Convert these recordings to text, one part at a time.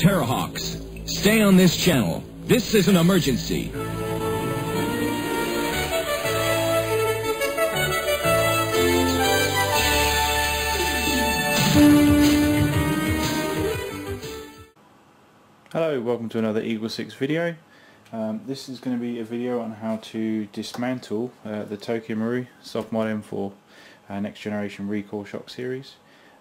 Terrahawks, stay on this channel. This is an emergency. Hello, welcome to another Eagle 6 video. This is going to be a video on how to dismantle the Tokyo Marui Sopmod M4 next generation recoil shock series.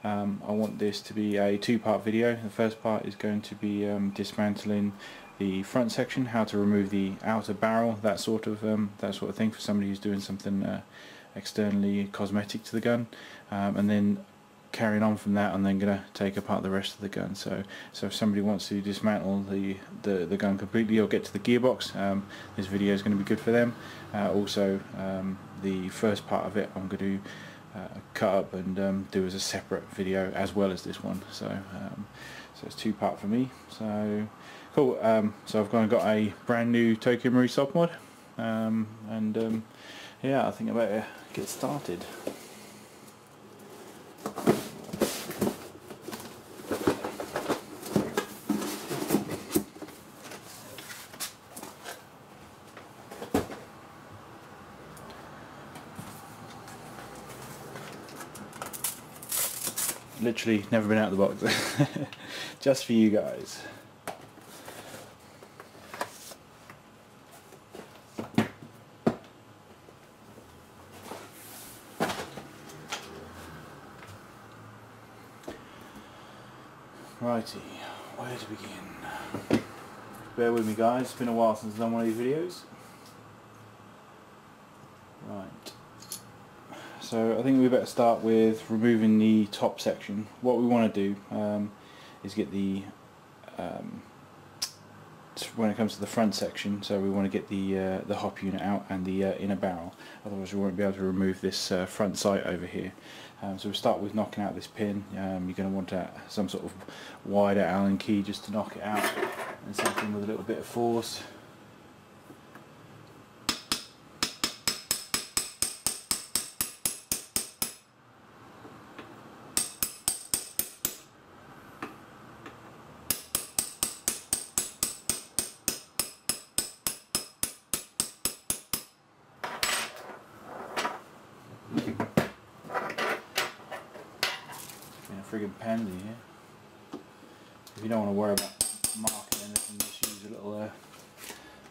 I want this to be a two-part video. The first part is going to be dismantling the front section, how to remove the outer barrel, that sort of thing for somebody who's doing something externally cosmetic to the gun, and then carrying on from that, I'm then going to take apart the rest of the gun. So if somebody wants to dismantle the gun completely or get to the gearbox, this video is going to be good for them. Also, the first part of it I'm going to cut up and do as a separate video as well as this one. So it's two-part for me. So cool. So I've got a brand new Tokyo Marui Sopmod, and yeah, I think I better get started. Literally never been out of the box. Just for you guys. Righty, where to begin? Bear with me guys, it's been a while since I've done one of these videos. Right. So I think we better start with removing the top section. What we want to do is get the when it comes to the front section, so we want to get the hop unit out and the inner barrel, otherwise we won't be able to remove this front sight over here. So we start with knocking out this pin. You're going to want some sort of wider Allen key just to knock it out, and something with a little bit of force. Friggin' pansy here. If you don't want to worry about marking anything, just use a little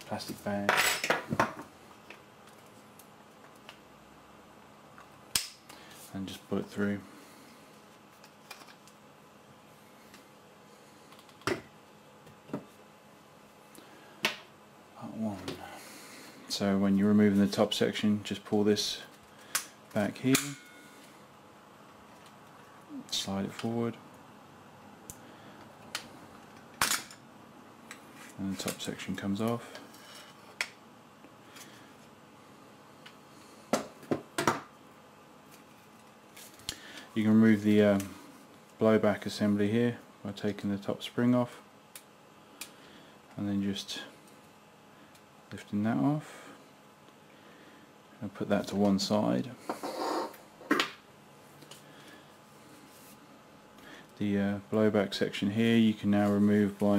plastic bag. And just pull it through. Part one. So when you're removing the top section, just pull this back here. Slide it forward, and the top section comes off. You can remove the blowback assembly here by taking the top spring off and then just lifting that off, and put that to one side. The blowback section here you can now remove by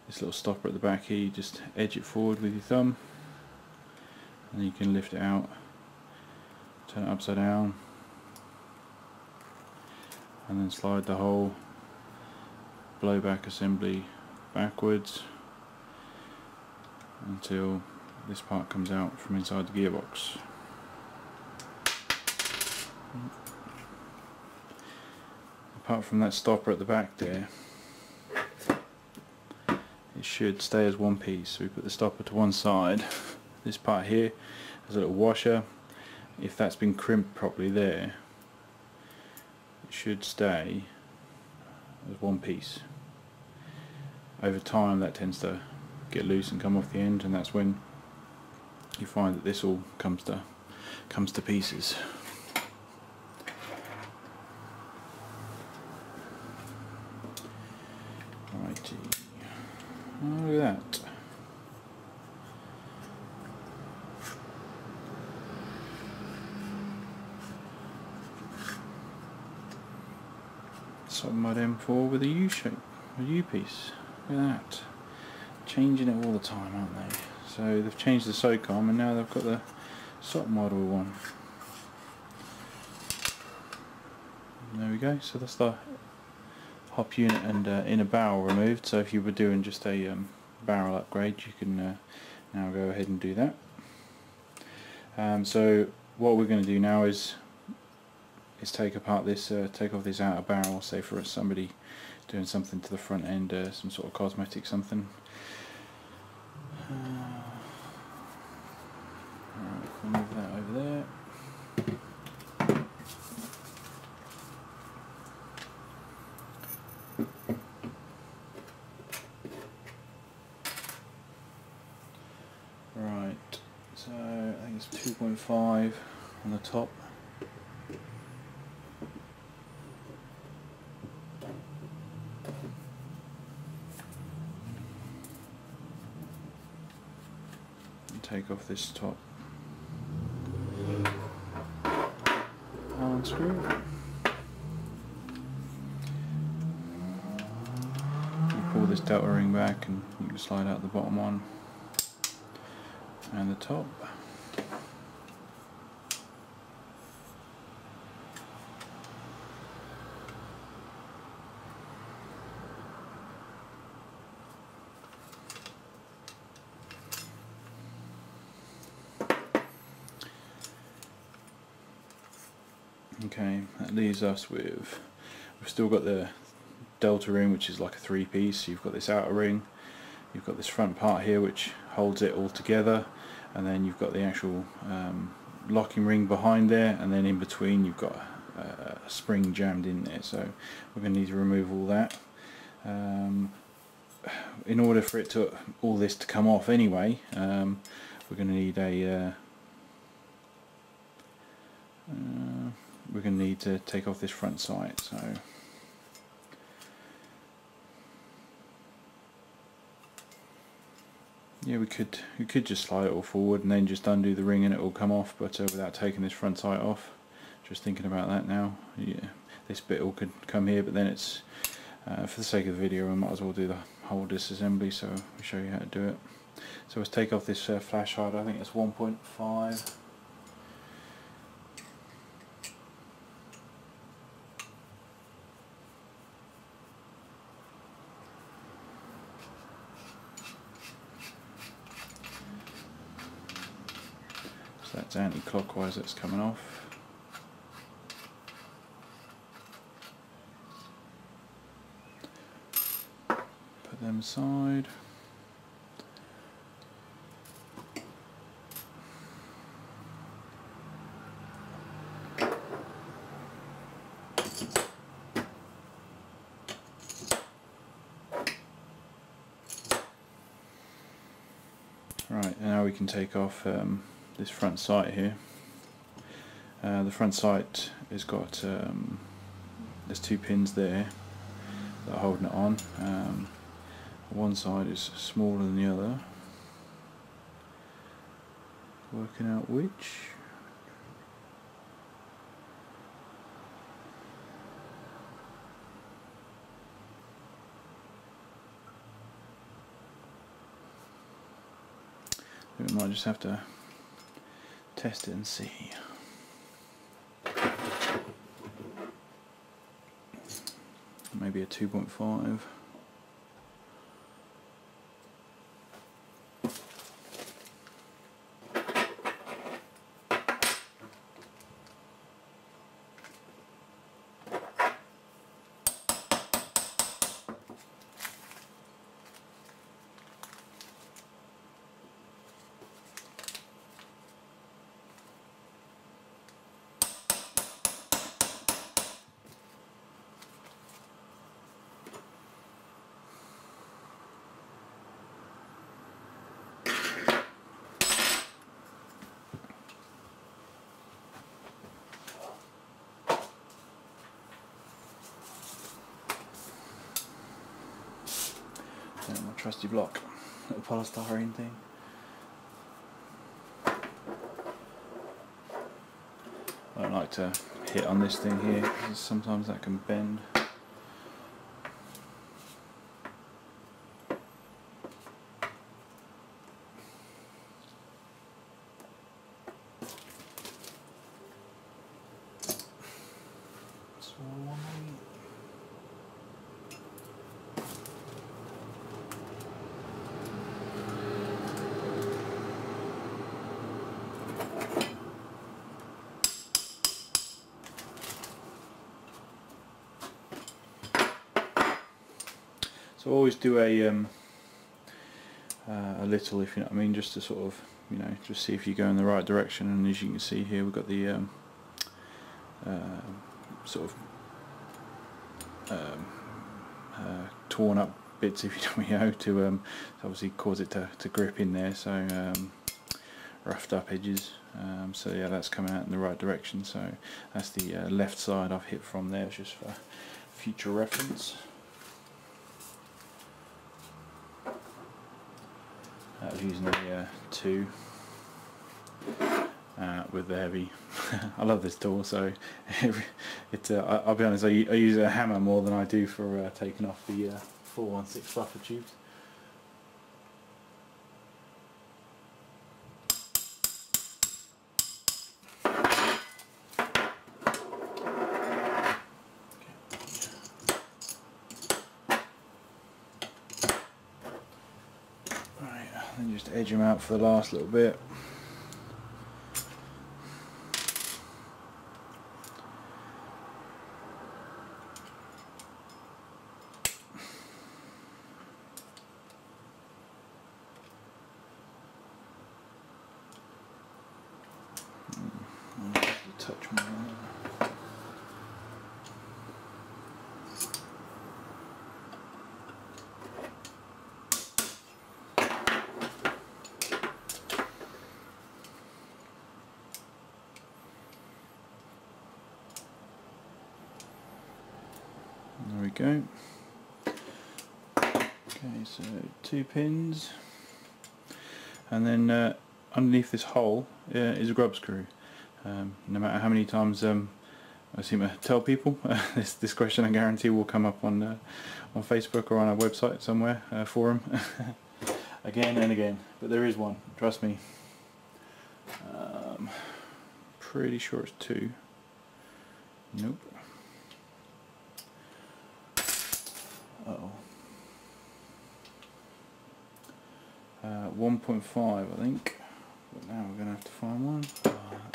this little stopper at the back here. You just edge it forward with your thumb and you can lift it out, turn it upside down, and then slide the whole blowback assembly backwards until this part comes out from inside the gearbox. Apart from that stopper at the back there, it should stay as one piece. So we put the stopper to one side. This part here has a little washer. If that's been crimped properly there, it should stay as one piece. Over time that tends to get loose and come off the end, and that's when you find that this all comes to pieces. Righty. Oh, look at that. Sopmod M4 with a U shape. a U-piece. Look at that. Changing it all the time, aren't they? So they've changed the SOCOM and now they've got the Sopmod one. And there we go. So that's the hop unit and inner barrel removed. So if you were doing just a barrel upgrade, you can now go ahead and do that. So what we're going to do now is take apart this, take off this outer barrel. Say for somebody doing something to the front end, some sort of cosmetic something. Alright, we'll move that over there. Right, so I think it's 2.5 on the top. And take off this top Allen screw. You pull this delta ring back and you can slide out the bottom one and the top. Okay, that leaves us with, we've still got the delta ring, which is like a 3-piece. You've got this outer ring, you've got this front part here which holds it all together, and then you've got the actual locking ring behind there, and then in between you've got a spring jammed in there. So we're going to need to remove all that. In order for all this to come off anyway, we're going to need we're going to need to take off this front sight. So yeah, we could just slide it all forward and then just undo the ring and it will come off, but without taking this front sight off. Just thinking about that now. Yeah, this bit all could come here, but then it's for the sake of the video, I might as well do the whole disassembly, so I'll show you how to do it. So let's take off this flash hider. I think it's 1.5. So that's anti-clockwise, that's coming off. Put them aside. Right, and now we can take off this front sight here. The front sight has got there's 2 pins there that are holding it on. One side is smaller than the other. Working out which. We might just have to test it and see. Maybe a 2.5. My trusty block, little polystyrene thing. I don't like to hit on this thing here because sometimes that can bend. smaller one maybe. So I always do a little, if you know what I mean, just to sort of, you know, just see if you go in the right direction. And as you can see here, we've got the sort of torn up bits, if you know, to obviously cause it to grip in there. So roughed up edges. So yeah, that's coming out in the right direction. So that's the left side I've hit from there, just for future reference. I was using a 2 with the heavy. I love this tool, so I'll be honest, I use a hammer more than I do for taking off the 416 buffer tubes. And just edge them out for the last little bit. Touch more. There we go. Okay, so 2 pins, and then underneath this hole is a grub screw. No matter how many times I seem to tell people this question, I guarantee will come up on Facebook or on our website somewhere, forum, again and again. But there is one, trust me. Pretty sure it's 2. Nope. Uh-oh. 1.5 I think, but now we're going to have to find one.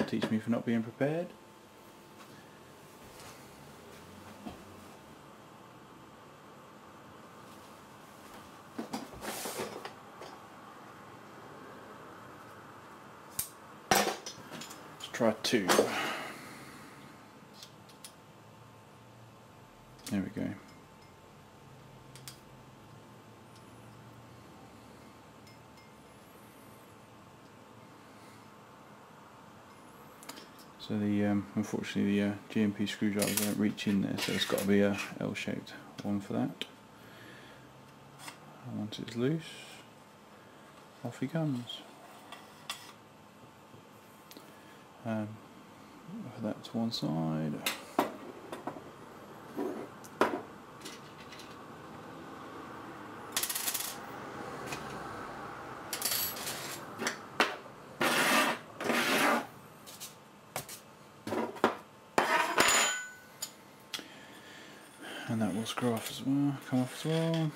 Teach me for not being prepared. Let's try 2. There we go. So the unfortunately the GMP screwdrivers don't reach in there, so it's got to be a L-shaped one for that. And once it's loose, off he comes. Put that to one side. And that will screw off as well, come off as well.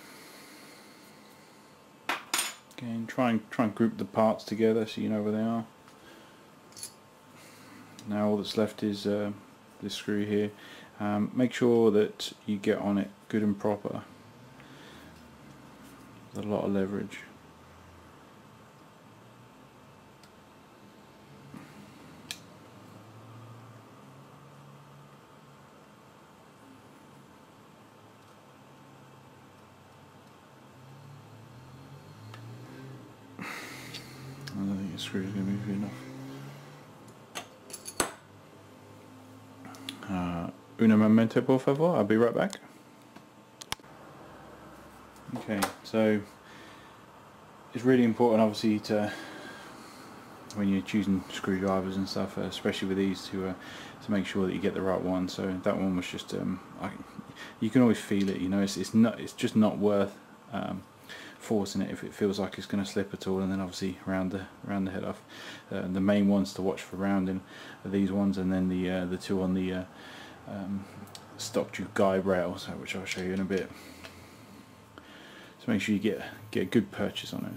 Again, try and group the parts together so you know where they are. Now all that's left is this screw here. Make sure that you get on it good and proper. There's a lot of leverage. I don't think the screw is going to be enough. Un momento por favor, I'll be right back. Okay, so it's really important obviously to, when you're choosing screwdrivers and stuff, especially with these, to make sure that you get the right one. So that one was just you can always feel it, you know, it's just not worth forcing it if it feels like it's going to slip at all, and then obviously round the head off. The main ones to watch for rounding are these ones, and then the two on the stock tube guide rail, which I'll show you in a bit. So make sure you get a good purchase on it.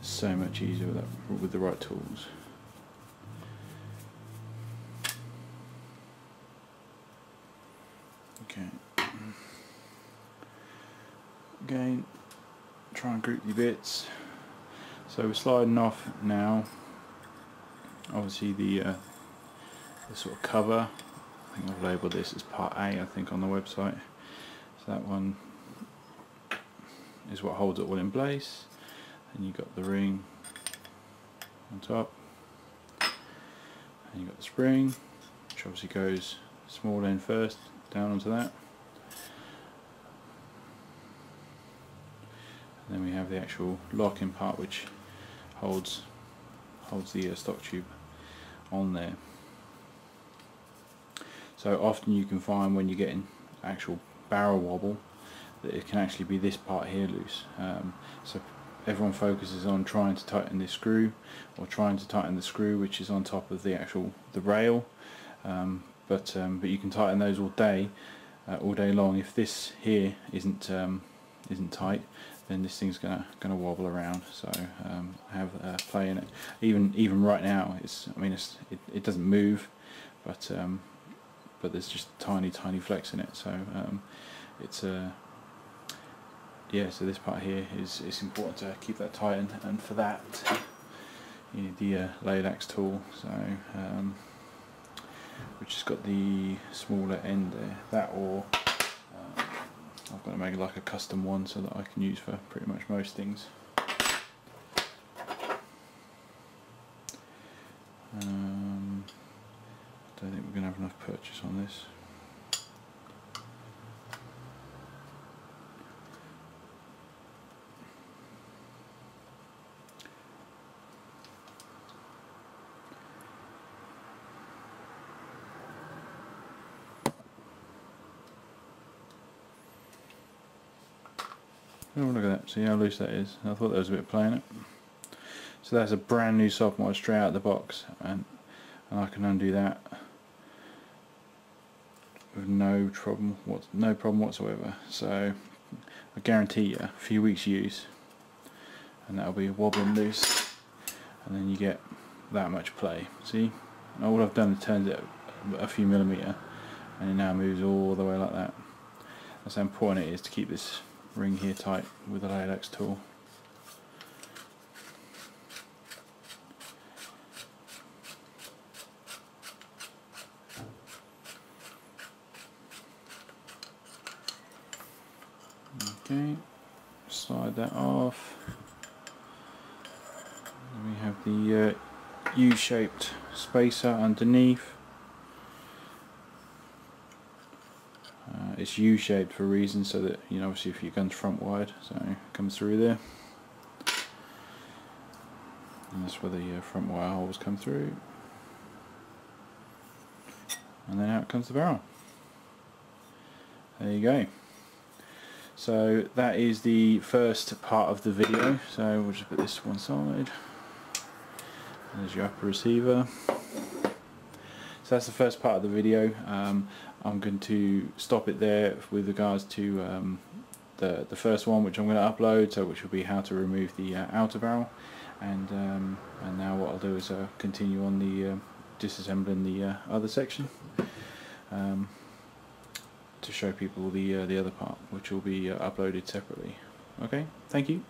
So much easier with the right tools. Okay. Again, try and group your bits. So we're sliding off now. Obviously the sort of cover. I think I've labelled this as part A, I think, on the website. So that one is what holds it all in place. And you've got the ring on top, and you've got the spring, which obviously goes small end first down onto that, and then we have the actual locking part which holds the stock tube on there. So often you can find when you're getting actual barrel wobble that it can actually be this part here loose. So everyone focuses on trying to tighten this screw, or trying to tighten the screw which is on top of the rail, but you can tighten those all day long. If this here isn't tight, then this thing's gonna wobble around. So have play in it. Even right now, it doesn't move, but there's just tiny flecks in it. So it's yeah, so this part here it's important to keep that tightened, and for that you need the Laylacks tool. So which has got the smaller end there. That, or I've got to make like a custom one so that I can use for pretty much most things. I don't think we're going to have enough purchase on this. Oh, look at that, see how loose that is. I thought there was a bit of play in it. So that's a brand new Sopmod straight out of the box, and I can undo that with no problem whatsoever. So I guarantee you a few weeks use and that'll be wobbling loose, and then you get that much play. See, and all I've done is turned it a few millimetre and it now moves all the way like that. That's how important it is to keep this ring here tight with the Laylacks tool. Okay, slide that off. Then we have the U-shaped spacer underneath. It's U-shaped for a reason, so that, you know, obviously if your gun's front wide, so it comes through there, and that's where the front wire holes come through, and then out comes the barrel. There you go. So that is the first part of the video, so we'll just put this to one side. There's your upper receiver. So that's the first part of the video. I'm going to stop it there with regards to the first one, which I'm going to upload, so which will be how to remove the outer barrel, and now what I'll do is continue on the disassembling the other section, to show people the other part, which will be uploaded separately. Okay, thank you.